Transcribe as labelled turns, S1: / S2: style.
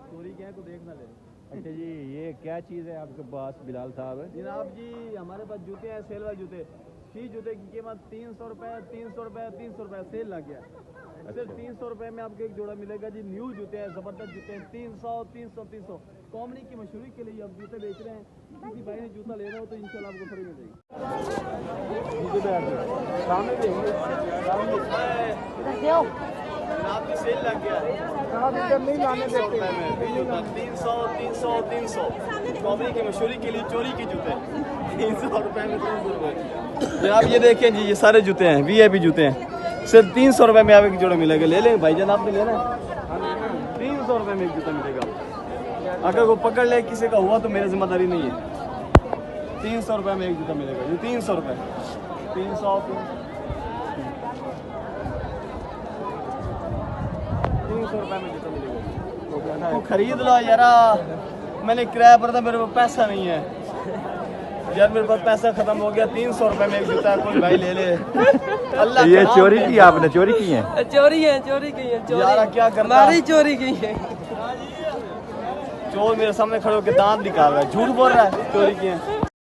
S1: चोरी के हैं को देख ना ले।
S2: अच्छा जी, ये क्या चीज़ है आपके पास बिलाल साहब?
S1: जनाब जी हमारे पास जूते हैं, सेल वाले जूते। फी जूते की कीमत 300 रुपये, 300 रुपये, 300 रुपये, सेल लग गया। सिर्फ 300 रुपये में आपको एक जोड़ा मिलेगा जी। न्यू जूते हैं, ज़बरदस्त जूते हैं। 300, 300, 300। कंपनी की मशहूरी के लिए अब जूते बेच रहे हैं। किसी भाई ने जूता लेना हो तो इंशाल्लाह आपको फ्री में देंगे। सामने देंगे, आपकी सेल लग गया है। नहीं लाने देते हैं 300, 300, 300। कंपनी की मशहूरी के लिए चोरी के जूते 300 रुपये में 300 रुपये। जनाब ये देखें जी, ये सारे जूते हैं, VIP जूते हैं। सिर्फ 300 रुपये में आप एक जोड़ा मिलेगा। ले लें भाईजान, आपने लेना है? 300 रुपये में एक जूता मिलेगा। अगर वो पकड़ ले किसी का हुआ तो मेरी जिम्मेदारी नहीं है। 300 रुपये में एक जूता मिलेगा जी। 300 रुपये, 300 रुपये में जूता मिलेगा। तो खरीद लो यारा, मैंने किराया पर था, मेरे पास पैसा नहीं है यार, मेरे पास पैसा खत्म हो गया। 300 रुपये में एक जूता कोई भाई ले ले। अल्लाह
S2: ये चोरी की आपने? चोरी की है?
S3: चोरी है, चोरी की है।
S1: यार क्या करना,
S3: हमारी चोरी की है।
S1: चोर मेरे सामने खड़े होकर दांत निकाल रहा है, झूठ बोल रहा है चोरी की है।